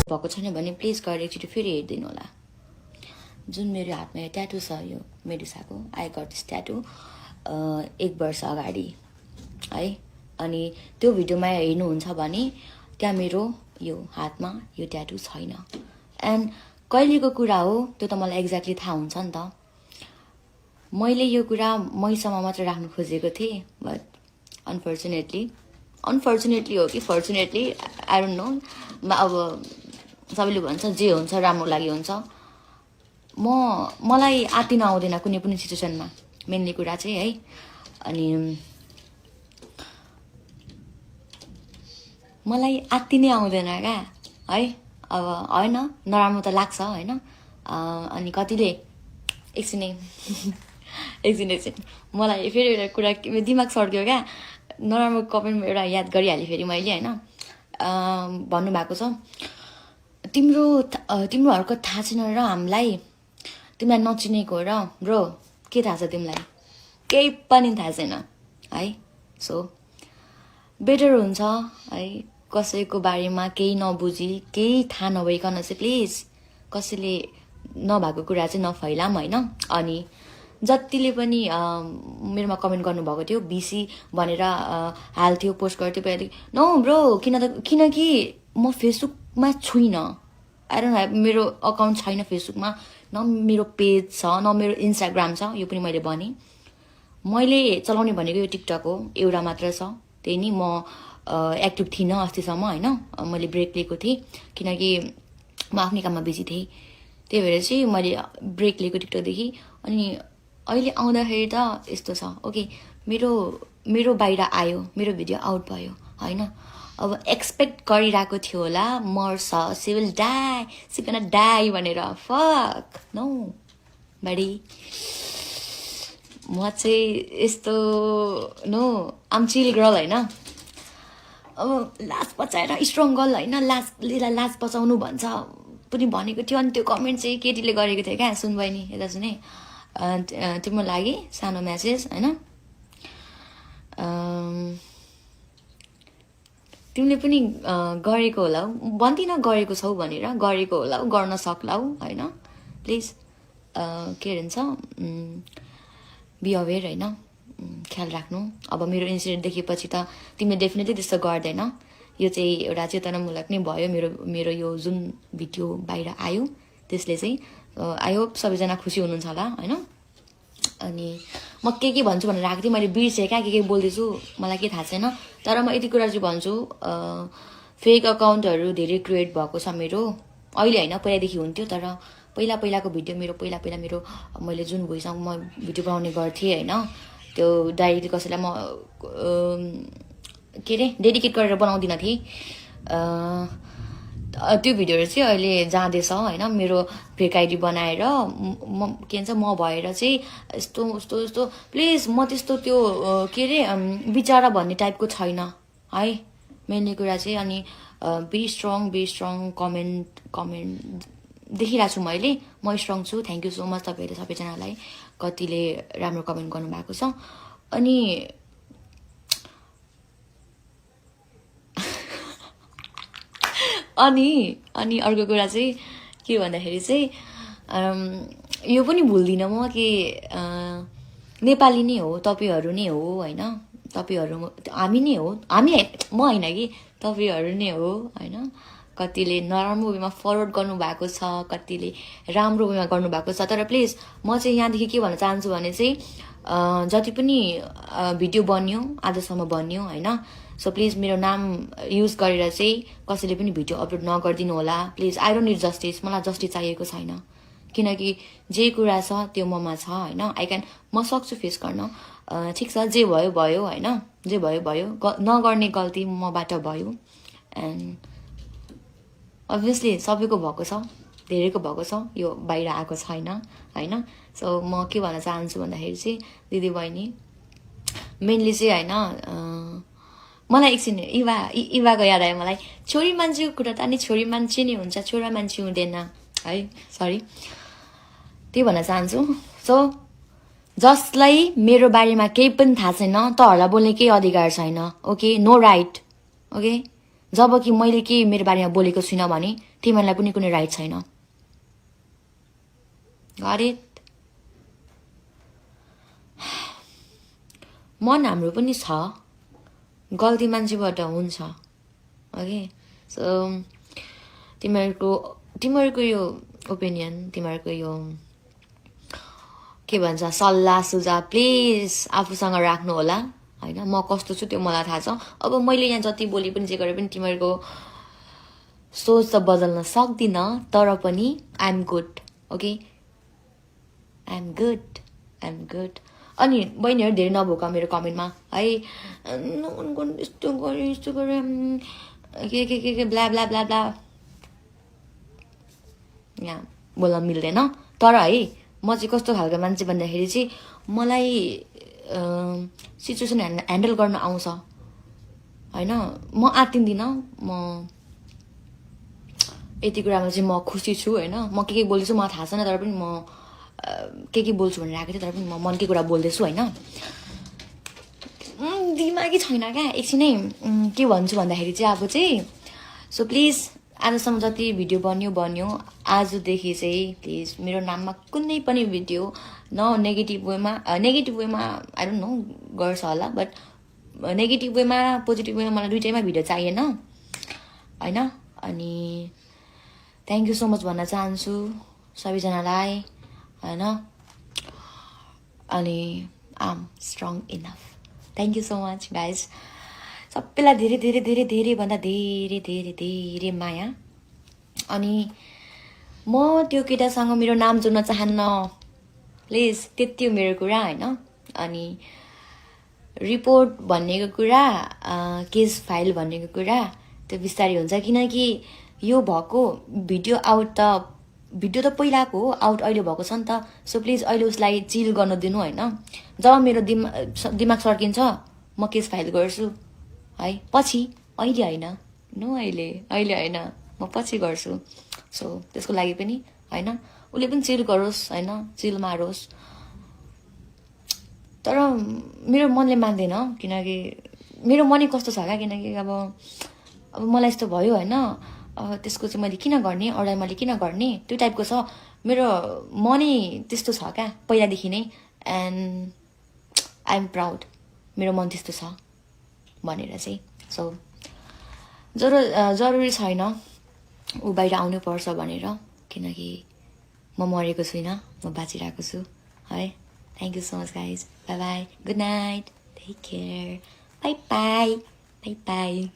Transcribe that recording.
भएको छैन भने प्लिज गएर एकचोटि फेरि हेरिदिनु होला जुन मेरो हातमा ट्याटु छ यो मेडुसाको आई गट दिस ट्याटु 1 वर्ष अगाडि है अनि त्यो भिडियोमा हेर्नुहुन्छ भने त्यहाँ मेरो यो हातमा यो ट्याटु छैन एन्ड कहिलेको कुरा हो त्यो त मलाई एक्ज्याक्टली थाहा हुन्छ नि त मैले यो कुरा मैसम्म मात्र राख्नु खोजेको थिएँ बट अनफर्चुनेटली हो कि फर्चुनेटली आई डोन्ट नो अब सबैले भन्छ जे हुन्छ राम्रो लागि हुन्छ मलाई आत्तिन आउँदैन कुनै पनि सिचुएसनमा मेनली कुरा चाहिँ है अनि मलाई आत्तिनै आउँदैन क्या है अब होइन नराम्रो त लाग्छ होइन अनि कतिले एकछिन मलाई फेरि एउटा कुरा दिमाग सर्क्यो क्या नराम्रो कमेन्ट एउटा याद गरिहालेँ फेरि मैले होइन भन्नुभएको छ तिम्रो हरकत थाहा छैन र हामीलाई तिमीलाई नचिनेको र ब्रो के थाहा छ तिमीलाई केही पनि थाहा छैन है सो बेटर हुन्छ है कसैको बारेमा केही नबुझी केही थाहा नभइकन चाहिँ प्लिज कसैले नभएको कुरा चाहिँ नफैलाम होइन अनि जतिले पनि मेरोमा कमेन्ट गर्नुभएको थियो बिसी भनेर हाल्थ्यो पोस्ट गर्थ्यो पहिला नो ब्रो किनकि म फेसबुकमा छुइनँ आई डोन्ट ह्याभ मेरो अकाउन्ट छैन फेसबुकमा न मेरो पेज छ न मेरो इन्स्टाग्राम छ यो पनि मैले भनेँ मैले चलाउने भनेको यो टिकटक हो एउटा मात्र छ त्यही नि म एक्टिभ थिइनँ अस्तिसम्म होइन मैले ब्रेक लिएको थिएँ किनकि म आफ्नै काममा बिजी थिएँ त्यही भएर चाहिँ मैले ब्रेक लिएको टिकटकदेखि अनि अहिले आउँदाखेरि त यस्तो छ ओके मेरो बाहिर आयो मेरो भिडियो आउट भयो होइन अब एक्सपेक्ट गरिरहेको थियो होला मर्छ सिविल डाई भनेर फक नो बडी म चाहिँ यस्तो नो आम चिल गर्ल होइन अब लास बचाएर स्ट्रङ गर्ल होइन लास बचाउनु भन्छ पनि भनेको थियो अनि त्यो कमेन्ट चाहिँ केटीले गरेको थियो क्या सुन बहिनी यता सुने तिम्रो लागि सानो म्यासेज होइन तिमीले पनि गरेको होला भन्दिनँ गरेको छौ भनेर गरेको होला गर्न सक्ला होइन प्लिज के भन्छ बी अवेर होइन ख्याल राख्नु अब मेरो इन्सिडेन्ट देखेपछि त तिमीले डेफिनेटली त्यस्तो गर्दैन यो चाहिँ एउटा चेतनामूलक नै भयो मेरो यो जुन भिडियो बाहिर आयो त्यसले चाहिँ आई होप सबैजना खुसी हुनुहुन्छ होला होइन अनि म के भन्छु भनेर आएको थिएँ मैले बिर्सेँ क्या के बोल्दैछु मलाई के थाहा छैन तर म यति कुरा चाहिँ भन्छु फेक अकाउन्टहरू धेरै क्रिएट भएको छ मेरो अहिले होइन पहिलादेखि हुन्थ्यो तर पहिलाको भिडियो मेरो पहिला मेरो मैले जुन भोइसँग म भिडियो बनाउने गर्थेँ होइन त्यो डाइरेक्टली कसैलाई म के अरे डेडिकेट गरेर बनाउँदिनँ थिएँ त्यो भिडियोहरू चाहिँ अहिले जाँदैछ होइन मेरो फेक आइडी बनाएर के भन्छ म भएर चाहिँ यस्तो प्लिज म त्यस्तो त्यो के अरे विचारा भन्ने टाइपको छैन है मेनली कुरा चाहिँ अनि बी स्ट्रङ कमेन्ट देखिरहेको छु मैले म स्ट्रङ छु थ्याङ्क यू सो मच तपाईँहरूले सबैजनालाई कतिले राम्रो कमेन्ट गर्नुभएको छ अनि अनि अर्को कुरा चाहिँ के भन्दाखेरि चाहिँ यो पनि भुल्दिनँ म कि नेपाली नै हो तपाईँहरू नै हो होइन तपाईँहरू हामी नै हो म होइन कि तपाईँहरू नै हो होइन कतिले नराम्रो वेमा फरवर्ड गर्नुभएको छ कतिले राम्रो वेमा गर्नुभएको छ तर प्लिज म चाहिँ यहाँदेखि के भन्न चाहन्छु भने चाहिँ जति पनि भिडियो बन्यो आजसम्म बन्यो होइन सो प्लिज मेरो नाम युज गरेर चाहिँ कसैले पनि भिडियो अपलोड नगरिदिनु होला please I don't need justice मलाई जस्टिस चाहिएको छैन किनकि जे कुरा छ त्यो ममा छ होइन म सक्छु फेस गर्न ठिक छ जे भयो होइन जे भयो नगर्ने गल्ती मबाट भयो एन्ड अभियसली सबैको भएको छ धेरैको भएको छ यो बाहिर आएको छैन होइन सो म के भन्न चाहन्छु भन्दाखेरि चाहिँ दिदी बहिनी मेनली चाहिँ होइन मलाई एकछिन इवाको याद आयो मलाई छोरी मान्छेको कुरा त अनि छोरी मान्छे नै हुन्छ छोरा मान्छे हुँदैन है सरी त्यही भन्न चाहन्छु सो जसलाई मेरो बारेमा केही पनि थाहा छैन तहरुलाई बोल्ने केही अधिकार छैन ओके नो राइट ओके जब कि मैले के मेरो बारेमा बोलेको छुइनँ भने तिमीलाई पनि कुनै राइट छैन गट इट मन हाम्रो पनि छ गल्ती मान्छेबाट हुन्छ ओके सो तिमीहरूको यो ओपिनियन तिमीहरूको यो के भन्छ सल्लाह सुझाव प्लिज आफूसँग राख्नु होला हैन म कस्तो छु त्यो मलाई थाहा छ अब मैले यहाँ जति बोले पनि जे गरे पनि तिमीहरूको सोच त बदल्न सक्दिन तर पनि I am good okay I am good अनि बहिनीहरु धेरै नभोका मेरो कमेन्टमा है यस्तो गरे के ब्ला ब्ला ब्ला ब्ला यहाँ बोल्न मिल्दैन तर है म चाहिँ कस्तो खालको मान्छे भन्दाखेरि चाहिँ मलाई सिचुएसन ह्यान्डल गर्न आउँछ हैन म आत्तिन्दिन म यति कुरामा चाहिँ म खुसी छु हैन म के बोल्दैछु मलाई थाहा छैन तर पनि म के बोल्छु भनेर आएको थिएँ तर पनि म मनकै कुरा बोल्दैछु हैन दिमागी छैन क्या एकछिनै के भन्छु भन्दाखेरि चाहिँ अब चाहिँ सो प्लिज आजसम्म जति भिडियो बन्यो आजदेखि चाहिँ प्लिज मेरो नाममा कुनै पनि भिडियो न नेगेटिभ वेमा आई डोन्ट नो गर्छ होला बट नेगेटिभ वेमा पोजिटिभ वेमा मलाई दुईटैमा भिडियो चाहिएन हैन अनि थ्याङ्क यू सो मच भन्न चाहन्छु सबैजनालाई हैन अनि I am strong enough thank you so much guys सबैलाई धेरै धेरै धेरै धेरै भन्दा धेरै धेरै धेरै माया अनि म त्यो केटासँग मेरो नाम जोड्न चाहन्न प्लिज त्यति हो मेरो कुरा हैन अनि रिपोर्ट भन्नेको कुरा केस फाइल भन्नेको कुरा त्यो बिस्तारै हुन्छ किनकि यो भएको भिडियो त पहिलाको हो आउट अहिले भएको छ नि त सो प्लिज अहिले उसलाई चिल गर्न दिनु हैन जब मेरो दिमाग सर्किन्छ म केस फाइल गर्छु है पछि अहिले हैन नो अहिले हैन म पछि गर्छु सो त्यसको लागि पनि हैन उले पनि चिल गरोस् हैन चिल मारोस् तर मेरो मनले मान्दैन किनकि मेरो मनै कस्तो छ क्या किनकि अब मलाई यस्तो भयो हैन त्यसको चाहिँ मैले किन गर्ने अरूलाई मैले किन गर्ने त्यो टाइपको छ मेरो मनै त्यस्तो छ क्या पहिलादेखि नै एन्ड आई एम प्राउड मेरो मन त्यस्तो छ भनेर चाहिँ सो जरुरी छैन ऊ बाहिर आउनु पर्छ भनेर किनकि म मरेको छुइनँ म बाँचिरहेको छु है thank you so much guys bye bye good night take care bye bye bye by